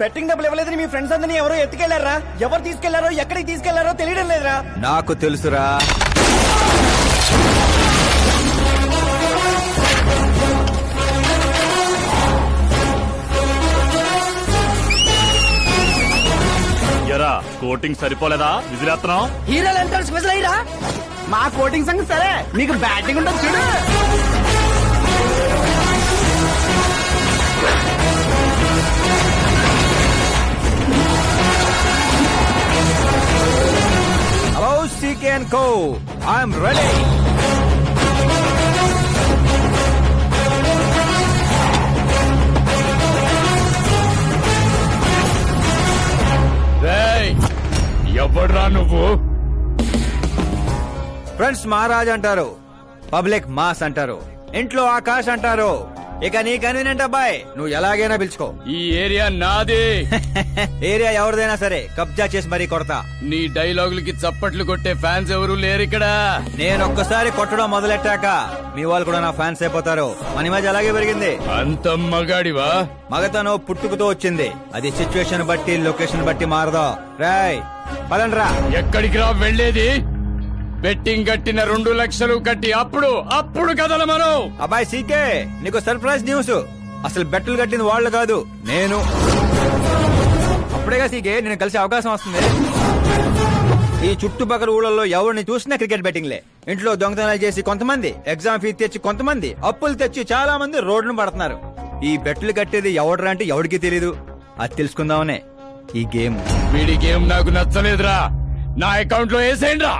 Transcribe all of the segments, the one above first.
Betting డబ్బులు ఇవ్వలేదని మీ friends అందరినీ ఎవరో ఎత్తుకెళ్లారా? ఎవరు తీసుకెళ్లారో ఎక్కడికి తీసుకెళ్లారో తెలియడం లేదురా. నాకు తెలుసురా. ఎరా కోటింగ్ సరిపోలేదా? విజిలేస్తున్నాం. హీరోలు ఎంత స్పెషల్ అయ్యరా? మా కోటింగ్ సంగతి సరే, మీకు బ్యాటింగ్ ఉంటుంది చూడు. Hello CK & Co. I'm ready. ఎవడ్రా నువ్వు? ఫ్రెండ్స్ మహారాజ్ అంటారు, పబ్లిక్ మాస్ అంటారు, ఇంట్లో ఆకాశ్ అంటారు. ఇక నీ కన్వీనియంట్ అబ్బాయి, నువ్వు ఎలాగైనా పిలుచుకో. ఈ ఏరియా నాది. ఏరియా ఎవరిదైనా సరే కబ్జా చేసి మరీ కొడతా. నీ డైలాగులకి చప్పట్లు కొట్టే ఫ్యాన్స్ ఎవరు లేరు ఇక్కడ. నేను ఒక్కసారి కొట్టడం మొదలెట్టాక మీ వాళ్ళు కూడా నా ఫ్యాన్స్ అయిపోతారు. మన మధ్య అలాగే పెరిగింది. అంత మగాడివా? మగతనం పుట్టుకుతో వచ్చింది, అది సిచ్యువేషన్ బట్టి లొకేషన్ బట్టి మారదా. రాయ్ పదండ్రా. ఎక్కడికి రా వెళ్ళేది? బెట్టింగ్ కట్టిన 2 లక్షలు కట్టి అప్పుడు కదల మనం. అబ్బాయి CK, నీకు సర్ప్రైజ్ న్యూస్. అసలు బెట్టులు కట్టింది వాళ్ళు కాదు, నేను. అప్పుడేగా CK నేను కలిసే అవకాశం వస్తుంది. ఈ చుట్టుపక్కల ఊళ్ళల్లో ఎవరిని చూసినా క్రికెట్ బెట్టింగ్లే. ఇంట్లో దొంగతనాలు చేసి కొంతమంది, ఎగ్జామ్ ఫీ తెచ్చి కొంతమంది, అప్పులు తెచ్చి చాలా మంది రోడ్డును పడుతున్నారు. ఈ బెట్టులు కట్టేది ఎవడరా అంటే ఎవడికి తెలీదు. అది తెలుసుకుందామనే ఈ గేమ్. వీడి గేమ్ నాకు నచ్చలేదురా. నా అకౌంట్ లో వేసేయండి రా.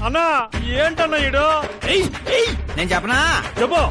అన్నా ఏంటన్నా ఇడు? నేను చెప్పనా? చెప్పు.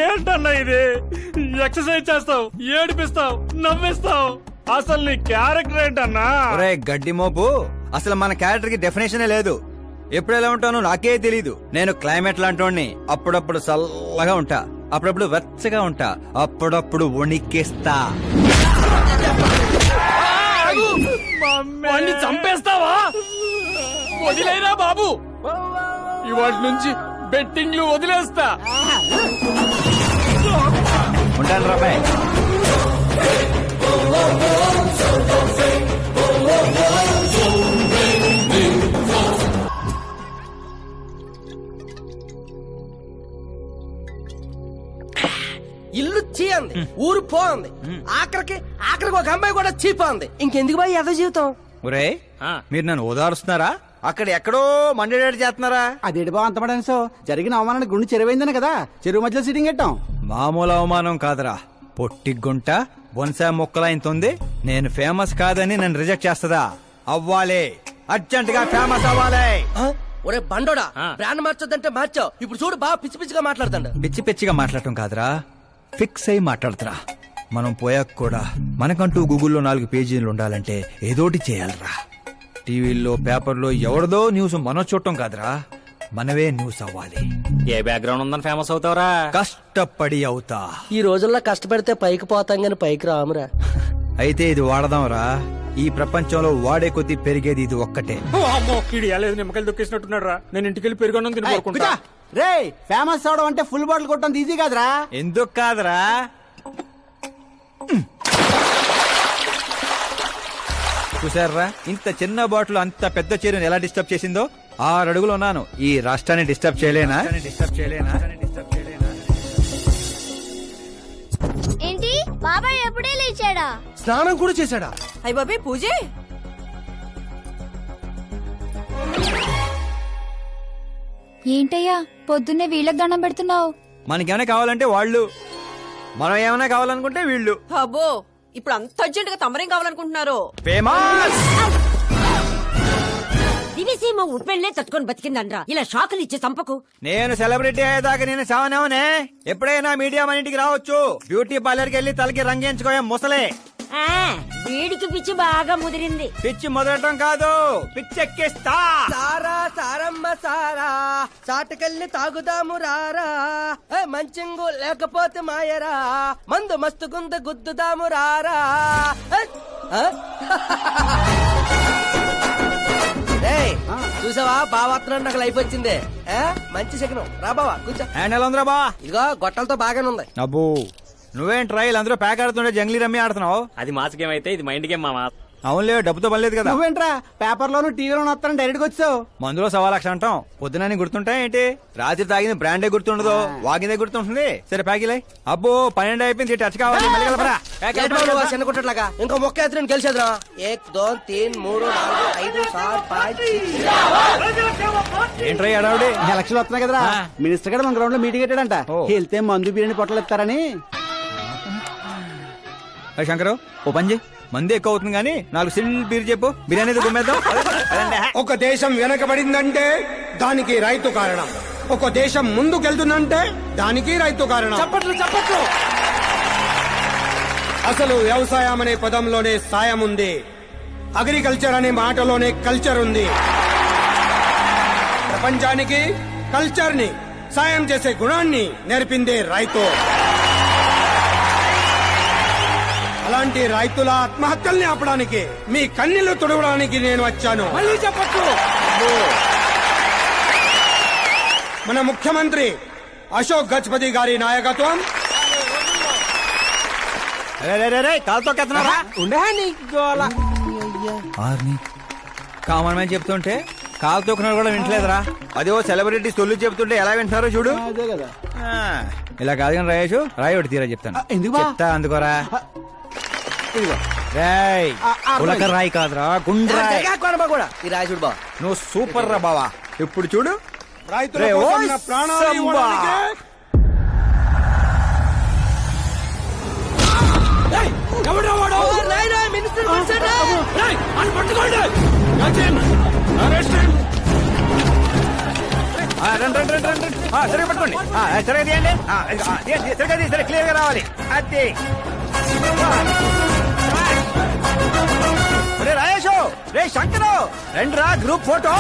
ఏంటన్నా ఇది? ఎక్సర్సైజ్ చేస్తావు, ఏడిపిస్తావు, నవ్విస్తావు. అసలు నీ క్యారెక్టర్ ఏంటన్నా? గడ్డి మోపు, అసలు మన క్యారెక్టర్ కి డెఫినేషనే లేదు. ఎప్పుడు ఎలా ఉంటానో నాకే తెలీదు. నేను క్లైమేట్ లాంటోడిని. అప్పుడప్పుడు చల్లగా ఉంటా, అప్పుడప్పుడు వెచ్చగా ఉంటా, అప్పుడప్పుడు వణికిస్తా. చంపేస్తావా? వదిలేరా బాబు, ఇవాటి నుంచి బెట్టింగ్లు వదిలేస్తా. ఉంటాను రాబాయ్. ఇల్లు చీ అంది, ఊరు పో అంది, ఆఖరికి ఒక అమ్మాయి కూడా చీపా అంది. ఇంకెందుకు బాయ్ ఎద జీవితం? ఒరే మీరు నన్ను ఓదారుస్తున్నారా? అక్కడ ఎక్కడో మండేడాడు చేస్తున్నారా? అదేంటి బావ అంత పడేసో? జరిగిన అవమానానికి గుండె చెరువైందనే కదా చెరువు మధ్యలో సిట్టింగ్ పెట్టాం. మామూలు అవమానం కాదురా, పొట్టి గుంట బొన్సా మొక్కలైంతుంది. నేను ఫేమస్ కాదని నన్ను రిజెక్ట్ చేస్తుందా? అవ్వాలి, అర్జెంట్ గా ఫేమస్ అవ్వాలి. ఒరే బండోడా బ్రాండ్ మార్చొద్దంటే మార్చావు. ఇప్పుడు చూడు బాగా పిచ్చి పిచ్చిగా మాట్లాడుతాడు. పిచ్చి పిచ్చిగా మాట్లాడటం కాదురా, ఫిక్స్ అయి మాట్లాడుతురా. మనం పోయాక కూడా మనకంటూ గూగుల్లో 4 పేజీలు ఉండాలంటే ఏదోటి చేయాలరా. టీవీల్లో పేపర్లో ఎవరిదో న్యూస్ మనం చూడటం కాదురా, మనవే న్యూస్ అవ్వాలి. ఏ బ్యాక్గ్రౌండ్ ఉందని ఫేమస్ అవుతావురా? కష్టపడి అవుతా. ఈ రోజుల్లో కష్టపడితే పైకి పోతాం గాని పైకి రామురా. అయితే ఇది వాడదాంరా. ఈ ప్రపంచంలో వాడే కొద్దీ పెరిగేది ఇది ఒక్కటే. నిమ్మకాయలు దొక్కేసినట్టున్నాడు రా. నేను ఇంటికి వెళ్ళి పెరుగొన్నం తిని కోరుకుంటా. రే ఫేమస్ అవడం అంటే ఫుల్ బాటిల్ కొట్టడం ఈజీ కాదురా. ఎందుకు కాదురా, చూసారా ఇంత చిన్న బాటిల్ అంత పెద్ద చీరను ఎలా డిస్టర్బ్ చేసిందో. 6 అడుగులు ఉన్నాను, ఈ రాష్ట్రాన్ని డిస్టర్బ్ చేయలేనా? ఏంటి బాబాయ్ ఎప్పుడే లేచాడా? స్నానం కూడా చేశాడా? అయ్య బాబే పూజే. ఏంటయ్యా పొద్దున్నే వీళ్ళకి దండం పెడుతున్నావు? మనకేమైనా కావాలంటే వాళ్ళు, మనం ఏమైనా కావాలనుకుంటే వీళ్ళు. అబ్బో ఇప్పుడు అంత అర్జెంట్ గా తమరేం కావాలనుకుంటున్నారు? ఫేమస్ దివిసీమ ఉప్పెళ్లే తట్టుకొని బతికిందనరా. ఇలా షాకులు ఇచ్చే చంపకు. నేను సెలబ్రిటీ అయ్యేదాకా నేను సావనేవనే. ఎప్పుడైనా మీడియా మన ఇంటికి రావచ్చు. బ్యూటీ పార్లర్ కి వెళ్ళి తలకి రంగేయించుకోయా ముసలే. ఆ, వీడికి పిచ్చి బాగా ముదిరింది. పిచ్చి మొదలటం కాదు, పిచ్చెక్కిస్తా. సారా సారమ్మ సారా చాటుకెళ్ళి తాగుదాము రారా. మంచింగు లేకపోతే మాయరా, మందు మస్తు గుంద గుద్దుదాము రారా. చూసావా బావాత్రం నాకు లైఫ్ వచ్చింది. మంచి శకనం. రా బావా కూర్చో. హ్యాండ్ ఎలా ఉందిరా బా? ఇదిగో గొట్టలతో బాగానే ఉంది. అబ్బో నువ్వేం ట్రైల్ అందరూ ప్యాక్ ఆడుతుండే జంగ్లీ రమ్మి ఆడుతున్నావు. అది మాస్ గేమ్ అయితే ఇది మైండ్ గేమ్ మామా. అవునులే, డబ్బుతో పనిలేదు కదా. నువ్వేంట్రా పేపర్లోను టీవీలోను వస్తాను డైరెక్ట్ గా వచ్చావు. మందులో 1,00,000 అంటాం. పొద్దునని గుర్తుంటాయి ఏంటి? రాత్రి తాగింది బ్రాండే గుర్తుండదు, వాగిందే గుర్తుంటుంది. సరే ప్యాకిలే. అబ్బో 12 అయిపోయింది, టచ్ కావాలి. మళ్ళీ కలపరా. చిన్న కుట్టట్లాగా ఇంకో మొక్క ఎత్తుని గెలిచేద్రా. 1 2 3 4 5 6 5 ఏంట్రై అడావుడి? ఎలక్షన్ వస్తున్నాయి కదరా, మినిస్టర్ గారు మన గ్రౌండ్ లో మీటింగ్ పెట్టాడంట. ఓ. వెళ్తే మందు బిర్యానీ పొట్టలు ఇస్తారని. శంకరు ఓ పంజి, మంది ఎక్కువ అవుతుంది కానీ 4 సిల్ బీర్ చెప్పు, బిర్యానీ గుమ్మేద్దాం. ఒక దేశం వెనకబడిందంటే దానికి రైతు కారణం. ఒక దేశం ముందుకెళ్తుందంటే దానికి రైతు కారణం. చెప్పట్లు. అసలు వ్యవసాయం అనే పదంలోనే సాయం ఉంది. అగ్రికల్చర్ అనే మాటలోనే కల్చర్ ఉంది. ప్రపంచానికి కల్చర్ ని, సాయం చేసే గుణాన్ని నేర్పిందే రైతు. అలాంటి రైతుల ఆత్మహత్యల్ని ఆపడానికి, మీ కన్నీళ్లు తుడవడానికి నేను వచ్చాను. మళ్ళీ చెప్పట్లు. మన ముఖ్యమంత్రి అశోక్ గజపతి గారి నాయకత్వం, కాలుతో కెత్తనారా? ఉండే నీ గోల. కామన్ మ్యాన్ చెప్తుంటే కాలు తొక్కున్నారు కూడా వింటలేదురా. అదే సెలబ్రిటీ సొల్లు చెప్తుంటే ఎలా వింటున్నారో చూడు. అదే కదా. ఇలా కాదు కానీ రాయేషు, రాయి ఒకటి తీరా చెప్తాను. ఎందుకు బా? చెప్తా అందుకోరా. ఇదిగో. రాయ్ ఉలక రాయి కాదురా, గుండ్రాయ్. కూడా ఈ రాజుడు బా. నువ్వు సూపర్ రా బావా. ఇప్పుడు చూడు, రైతుల రే, కోసం ఓయ్ నా ప్రాణాలు సంబా. ఇవ్వడానికే మినిస్టర్ రండి రండి రండి రండి. సరిగ్గా పట్టుకోండి, సరిగ్గా తీయండి. సరిగ్గా తీ, సరే క్లియర్ గా రావాలి. అది రే రాయేషు, రే శంకరు, రండి రా గ్రూప్ ఫోటో.